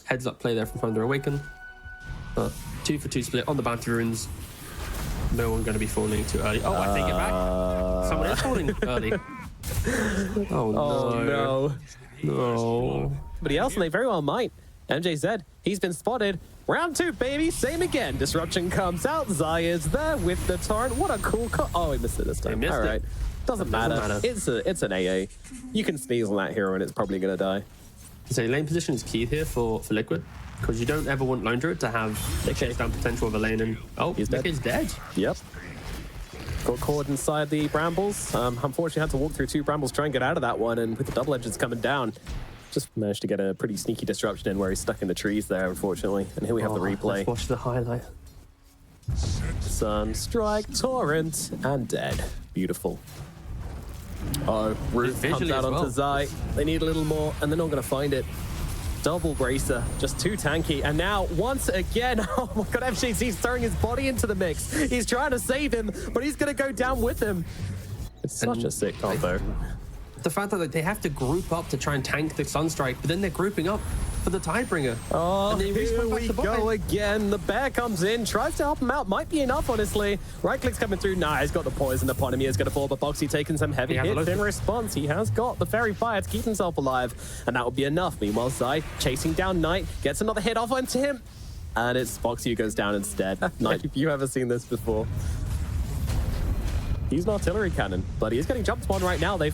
heads up play there from Thunder Awaken. But 2 for 2 split on the bounty runes. No one going to be falling too early. Oh, I take it back. Someone is falling early. Oh, no. No. Somebody else, and they very well might. MJZ, he's been spotted. Round 2, baby. Same again. Disruption comes out. Zai is there with the torrent. What a cool Oh, he missed it this time. All right. Doesn't matter. It's an AA. You can sneeze on that hero and it's probably going to die. So lane position is key here for Liquid, because you don't ever want Lone Druid to have the chase down potential of a lane. And he's dead. Yep. Got caught inside the brambles. Unfortunately, had to walk through 2 brambles, try and get out of that one. And with the double edges coming down, just managed to get a pretty sneaky disruption in where he's stuck in the trees there, unfortunately. And here we have the replay. Let's watch the highlight. Sunstrike, torrent, and dead. Beautiful. Root comes out onto Zai. They need a little more, and they're not going to find it. Double bracer, just too tanky. And now, once again, oh my god, FJC's throwing his body into the mix. He's trying to save him, but he's going to go down with him. It's such a sick combo. The fact that they have to group up to try and tank the Sunstrike, but then they're grouping up for the Tidebringer. Oh, here we go again. The bear comes in, tries to help him out. Might be enough, honestly. Right click's coming through. Nah, he's got the poison upon him. He is going to fall, but Boxi taking some heavy hits in response. He has got the Fairy Fire to keep himself alive, and that will be enough. Meanwhile, Zai chasing down Knight, gets another hit off onto him, and it's Boxi who goes down instead. Knight, if you ever seen this before. He's an artillery cannon, but he is getting jumped upon right now. They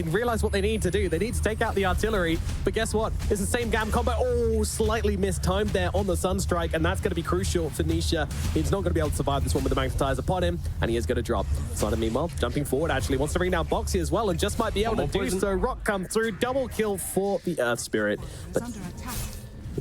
realized what they need to do. They need to take out the artillery, but guess what? It's the same GAM combo. Oh, slightly mistimed there on the Sunstrike, and that's going to be crucial for Nisha. He's not going to be able to survive this one with the magnetizer upon him, and he is going to drop. Sonic, meanwhile, jumping forward, actually wants to bring down Boxi as well, and just might be able to do so. Rock come through, double kill for the Earth Spirit. But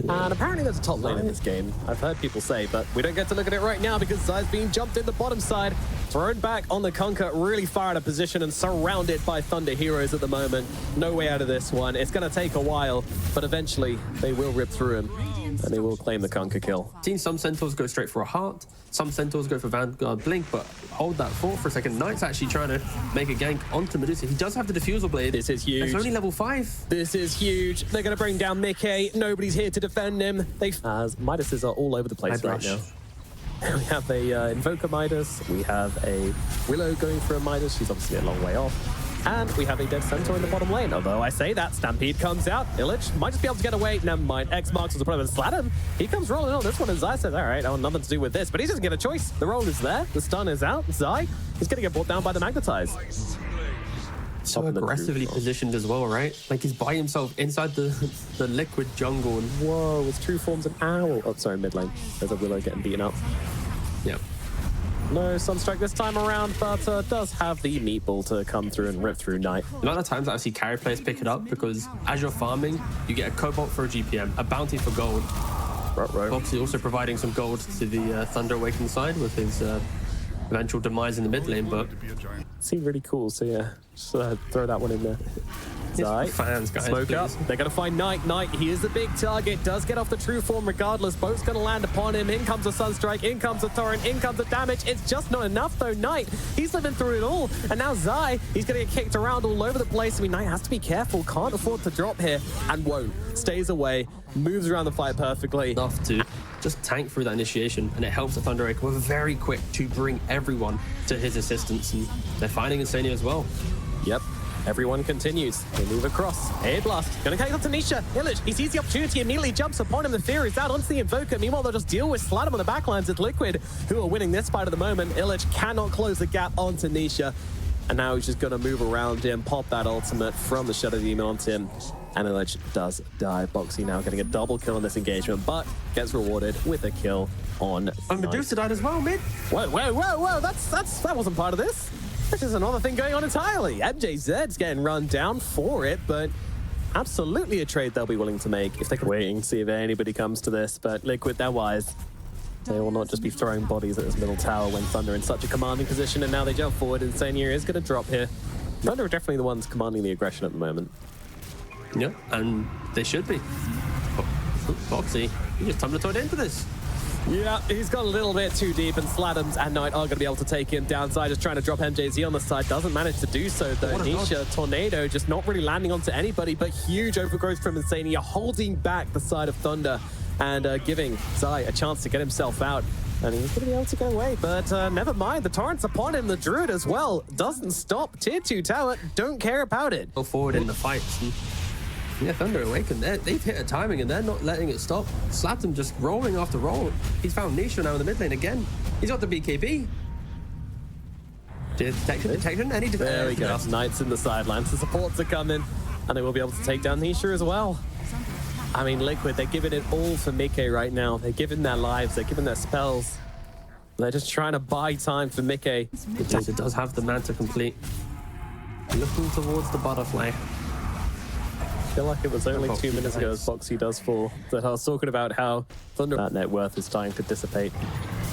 and apparently there's a top lane in this game. I've heard people say, but we don't get to look at it right now because Zai's being jumped in the bottom side, thrown back on the Conquer, really far out of position and surrounded by Thunder heroes at the moment. No way out of this one. It's going to take a while, but eventually they will rip through him and they will claim the Conquer kill. Seen some Centaurs go straight for a heart, some Centaurs go for Vanguard Blink, but hold that thought for a second. Knight's actually trying to make a gank onto Medusa. He does have the Diffusal Blade. This is huge. It's only level 5. This is huge. They're going to bring down miCKe. Nobody's here to defend him. As Midases are all over the place right now. We have a Invoker Midas. We have a Willow going for a Midas. She's obviously a long way off. And we have a dead Centaur in the bottom lane. Although I say that, Stampede comes out. ILICH might just be able to get away. Never mind. X marks as a problem. SLATEM, he comes rolling on this one, and Zai says, all right, I want nothing to do with this. But he doesn't get a choice. The roll is there. The stun is out. Zai is going to get brought down by the Magnetize. So aggressively positioned as well, right? Like he's by himself inside the Liquid jungle. And whoa, his true form's an owl. Oh, sorry, mid lane. There's a Willow getting beaten up. Yep. No Sunstrike this time around, but does have the meatball to come through and rip through Knight. A lot of times I see carry players pick it up because as you're farming, you get a Cobalt for a GPM, a bounty for gold. Boxi also providing some gold to the Thunder Awaken side with his eventual demise in the mid lane, but seemed really cool, so yeah, just throw that one in there. Zai, fans, guys, smoke please. up. They're going to find Knight. Knight, he is the big target. Does get off the true form regardless. Boat's going to land upon him. In comes a Sunstrike. In comes a Torrent. In comes the damage. It's just not enough, though. Knight, he's living through it all. And now Zai, he's going to get kicked around all over the place. I mean, Knight has to be careful. Can't afford to drop here. And won't. Stays away. Moves around the fight perfectly. Enough to just tank through that initiation. And it helps the Thunder Awaken. We're very quick to bring everyone to his assistance. And they're finding Insania as well. Yep. Everyone continues. They move across. Air Blast. Gonna connect up to Nisha. ILICH, he sees the opportunity, immediately jumps upon him. The fear is out onto the Invoker. Meanwhile, they'll just deal with SLATEM on the backlines with Liquid, who are winning this fight at the moment. ILICH cannot close the gap onto Nisha. And now he's just gonna move around him, pop that ultimate from the Shadow Demon onto him. And ILICH does die. Boxi now getting a double kill on this engagement, but gets rewarded with a kill on And Medusa died as well, mid. Whoa, whoa, whoa, whoa. That wasn't part of this. This is another thing going on entirely. MJZ's getting run down for it, but absolutely a trade they'll be willing to make if they can wait and see if anybody comes to this. But Liquid, they're wise. They will not just be throwing bodies at this middle tower when Thunder in such a commanding position, and now they jump forward. Insania is going to drop here. Thunder are definitely the ones commanding the aggression at the moment. Yeah, and they should be. Boxi, he just tumbler into this. Yeah, he's got a little bit too deep, and SLATEM and Knight are going to be able to take him downside. Just trying to drop MJZ on the side. Doesn't manage to do so, though. Nisha, Tornado, just not really landing onto anybody, but huge overgrowth from Insania, holding back the side of Thunder and giving Zai a chance to get himself out. And he's going to be able to get away, but never mind. The torrent's upon him. The Druid as well doesn't stop. Tier 2 tower, don't care about it. Go forward in the fights. And yeah, Thunder Awaken, they've hit a timing and they're not letting it stop. SLATEM just rolling after roll. He's found Nisha now in the mid lane again. He's got the BKB. Detection, any defense? There we go. Knight's in the sidelines. The supports are coming, and they will be able to take down Nisha as well. I mean, Liquid, they're giving it all for miCKe right now. They're giving their lives, they're giving their spells. They're just trying to buy time for miCKe. It does have the man to complete. Looking towards the butterfly. I feel like it was only 2 minutes ago as Boxi does fall that I was talking about how Thunder that net worth is starting to dissipate.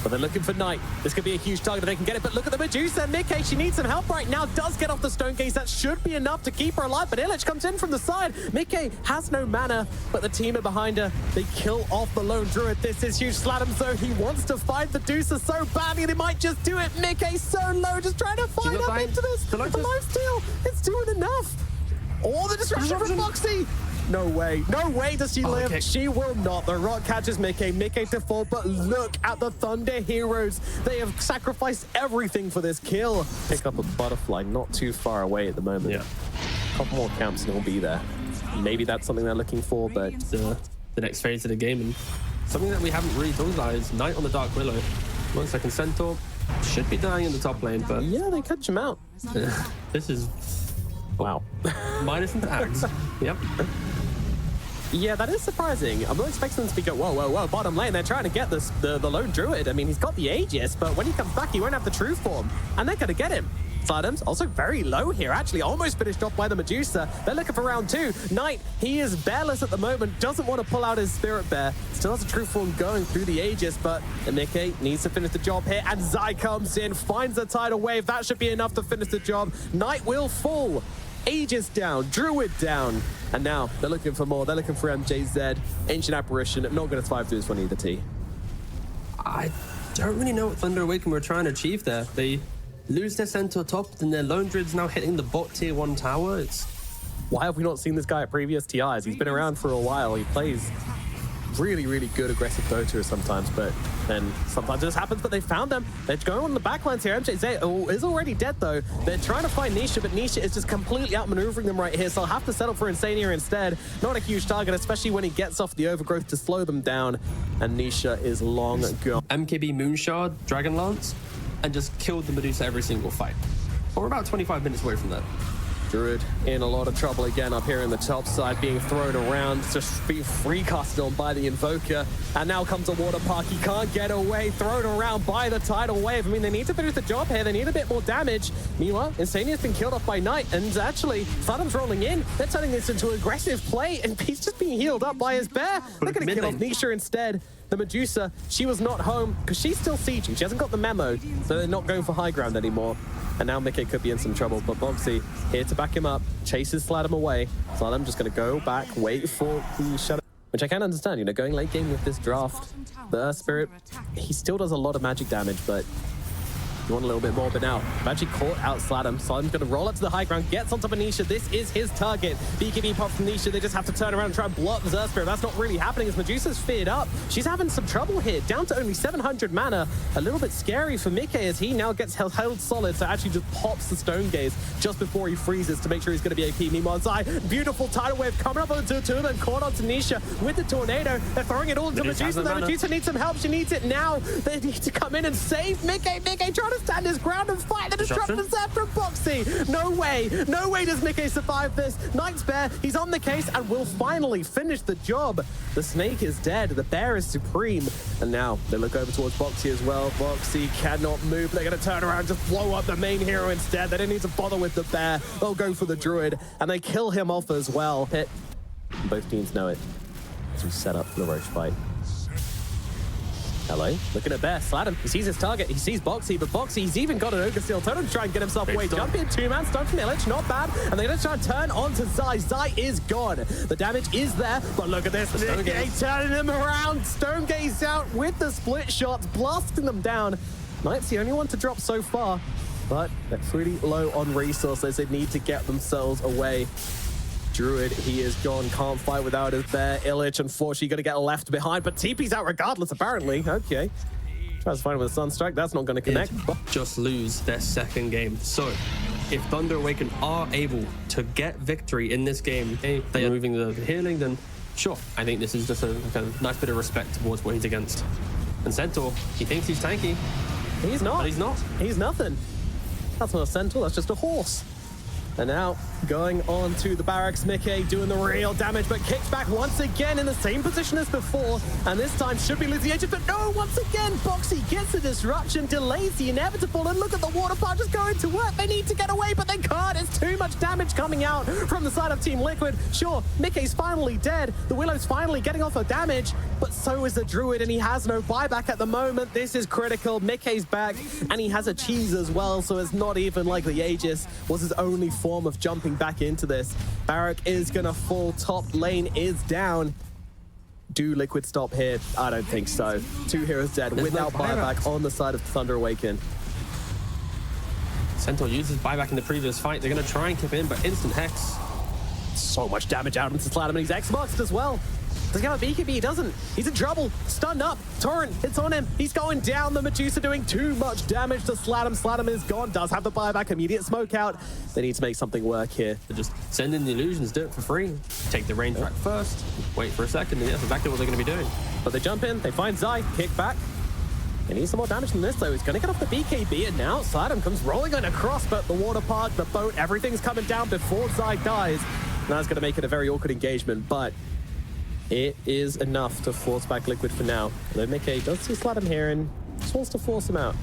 But they're looking for Knight. This could be a huge target if they can get it, but look at the Medusa. miCKe, she needs some help right now. Does get off the Stone Gaze. That should be enough to keep her alive, but ILICH comes in from the side. miCKe has no mana, but the team are behind her. They kill off the lone Druid. This is huge. SLATEM, though, he wants to find Medusa so badly, they might just do it. miCKe so low, just trying to find up into this. The lifesteal, it's doing enough. Oh, the disruption from Boxi. No way. No way does she live. Okay. She will not. The rock catches miCKe. miCKe to fall, but look at the Thunder heroes. They have sacrificed everything for this kill. Pick up a butterfly not too far away at the moment. Yeah. A couple more camps and he'll be there. Maybe that's something they're looking for, but... the next phase of the game. And something that we haven't really talked about is Knight on the Dark Willow. 1 second, Centaur should be dying in the top lane, but... yeah, they catch him out. This is... wow. Minus and tags. Yep. Yeah, that is surprising. I'm not expecting them to be go, whoa, whoa, whoa, bottom lane. They're trying to get this, the lone Druid. I mean, he's got the Aegis, but when he comes back, he won't have the true form. And they're going to get him. SLATEM's also very low here, actually. Almost finished off by the Medusa. They're looking for round 2. Knight, he is bearless at the moment. Doesn't want to pull out his Spirit Bear. Still has a true form going through the Aegis, but miCKe needs to finish the job here. And Zai comes in, finds a tidal wave. That should be enough to finish the job. Knight will fall. Aegis down, Druid down, and now they're looking for more. They're looking for MJZ, Ancient Apparition. Not going to survive through this one either, T. I don't really know what Thunder Awaken were trying to achieve there. They lose their center top, then their lone Druid's now hitting the bot tier 1 tower. It's... why have we not seen this guy at previous TIs? He's been around for a while. He plays really, really good aggressive dota sometimes, but then sometimes it just happens. But they found them. They're going on the backlines here. MJZ is already dead, though. They're trying to find Nisha, but Nisha is just completely outmaneuvering them right here, so I'll have to settle for Insania instead. Not a huge target, especially when he gets off the overgrowth to slow them down, and Nisha is long gone. MKB Moonshard, Dragon Lance, and just killed the Medusa every single fight. We're about 25 minutes away from that. Druid in a lot of trouble again up here in the top side, being thrown around, just being free-casted on by the Invoker. And now comes a water park. He can't get away, thrown around by the tidal wave. I mean, they need to finish the job here. They need a bit more damage. Meanwhile, Insania's been killed off by Knight, and actually, SLATEM's rolling in. They're turning this into aggressive play, and he's just being healed up by his bear. They're going to kill off Nisha instead. The Medusa, she was not home because she's still sieging. She hasn't got the memo, so they're not going for high ground anymore. And now miCKe could be in some trouble, but Boxi here to back him up, chases SLATEM away. SLATEM just going to go back, wait for the shadow, which I can understand, you know, going late game with this draft. The Earth Spirit, he still does a lot of magic damage, but you want a little bit more. But now, Magic caught out SLATEM. SLATEM's going to roll up to the high ground, gets on top of Nisha. This is his target. BKB pop from Nisha. They just have to turn around and try and block the Earth Spirit. That's not really happening as Medusa's feared up. She's having some trouble here, down to only 700 mana. A little bit scary for miCKe as he now gets held solid, so actually just pops the Stone Gaze just before he freezes to make sure he's going to be AP. Meanwhile, Zai, beautiful tidal wave coming up onto two, then caught onto Nisha with the tornado. They're throwing it all into Medusa. Medusa needs some help. She needs it now. They need to come in and save miCKe. miCKe trying to stand his ground and fight. The disruption's there from Boxi. No way. No way does miCKe survive this. Knight's bear, he's on the case and will finally finish the job. The snake is dead. The bear is supreme. And now they look over towards Boxi as well. Boxi cannot move. They're going to turn around and just blow up the main hero instead. They don't need to bother with the bear. They'll go for the druid and they kill him off as well. Pit. Both teams know it. As we set up for the Roche fight. Hello, looking at Bear. SLATEM, he sees his target, he sees Boxi, but Boxi, he's even got an Ogre Steel Totem to try and get himself away. Jump in, 2-man stun from ILICH, not bad. And they're going to try and turn onto Zai. Zai is gone. The damage is there, but look at this. miCKe turning him around. Stonegaze out with the split shots, blasting them down. Knight's the only one to drop so far, but they're pretty low on resources. They need to get themselves away. Druid, he is gone. Can't fight without his Bear. ILICH, unfortunately, going to get left behind, but TP's out regardless, apparently. Okay. Tries to find him with a Sunstrike. That's not going to connect. Just lose their second game. So, if Thunder Awaken are able to get victory in this game, they are moving the healing, then sure. I think this is just a kind of nice bit of respect towards what he's against. And Centaur, he thinks he's tanky. He's not. But he's not. He's nothing. That's not a Centaur, that's just a horse. And now, going on to the barracks, miCKe doing the real damage, but kicked back once again in the same position as before. And this time should be losing agent, but no, once again, Boxi gets the disruption, delays the inevitable, and look at the water part just going to work. They need to get away, but they can't. It's too much damage coming out from the side of Team Liquid. Sure, miCKe's finally dead. The Willow's finally getting off her damage, but so is the Druid, and he has no buyback at the moment. This is critical. miCKe's back, and he has a cheese as well, so it's not even like the Aegis was his only form of jumping back into this. Barak is gonna fall. Top lane is down. Do Liquid stop here? I don't think so. 2 heroes dead without buyback on the side of Thunder Awaken. Centaur uses buyback in the previous fight. They're gonna try and keep in, but instant Hex. So much damage out into SLATEM, and he's Xboxed as well. Does he have a BKB? He doesn't. He's in trouble. Stunned up. Torrent, it's on him. He's going down. The Medusa doing too much damage to SLATEM. SLATEM is gone. Does have the buyback. Immediate smoke out. They need to make something work here. So just send in the illusions, do it for free. Take the range back first. Wait for a second, and that's exactly what they're going to be doing. But they jump in. They find Zai. Kick back. They need some more damage than this, though. He's going to get off the BKB, and now SLATEM comes rolling on across, but the water park, the boat, everything's coming down before Zai dies. And that's going to make it a very awkward engagement, but it is enough to force back Liquid for now. Although miCKe does see SLATEM here and just wants to force him out.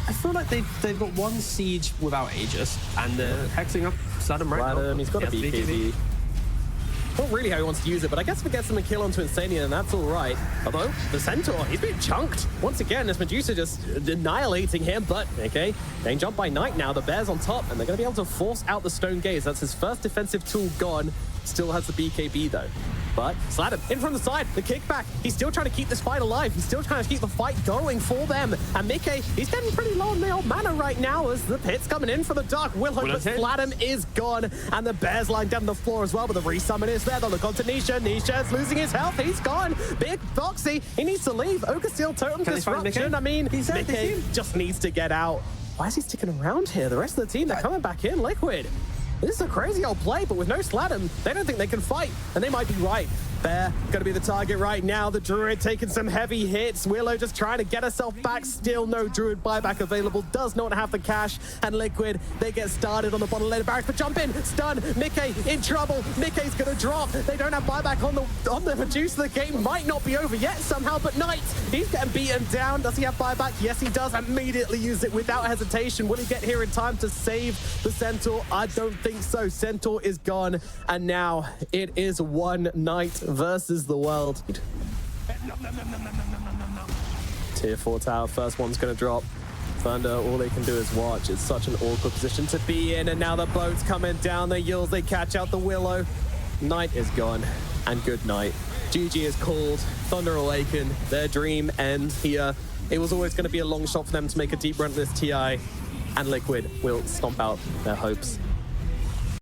I feel like they've got one siege without Aegis, and they're hexing up SLATEM right now. He's got a BKB. Not really how he wants to use it, but I guess if it gets him a kill onto Insania, then that's all right. Although, the Centaur, he's being chunked. Once again, this Medusa just annihilating him, but okay, getting jumped by Knight now. The Bear's on top, and they're going to be able to force out the Stone Gaze. That's his first defensive tool gone. Still has the BKB, though. But SLATEM in from the side, the kickback. He's still trying to keep this fight alive. He's still trying to keep the fight going for them. And miCKe, he's getting pretty low on the old mana right now as the pit's coming in for the Dark Willow, but SLATEM is gone. And the Bear's lying down the floor as well, but the resummon is there. They'll look on to Nisha. Nisha is losing his health. He's gone. Big Boxi, he needs to leave. Ogre Steel Totem disruption. I mean, miCKe just needs to get out. Why is he sticking around here? The rest of the team, they're coming back in. Liquid. This is a crazy old play, but with no SLATEM, they don't think they can fight, and they might be right. Bear gonna be the target right now. The Druid taking some heavy hits. Willow just trying to get herself back. Still no Druid buyback available. Does not have the cash. And Liquid, they get started on the bottom lane of barracks. But jump in, stun. miCKe in trouble. miCKe's gonna drop. They don't have buyback on the Medusa. The game might not be over yet somehow. But Knight, he's getting beaten down. Does he have buyback? Yes, he does. Immediately use it without hesitation. Will he get here in time to save the Centaur? I don't think so. Centaur is gone, and now it is one Knight versus the world. Tier 4 tower, first one's gonna drop. Thunder, all they can do is watch. It's such an awkward position to be in, and now the boat's coming down. The Yulls, they catch out the Willow. Knight is gone, and good night. GG is called. Thunder Awaken, their dream ends here. It was always gonna be a long shot for them to make a deep run at this TI, and Liquid will stomp out their hopes.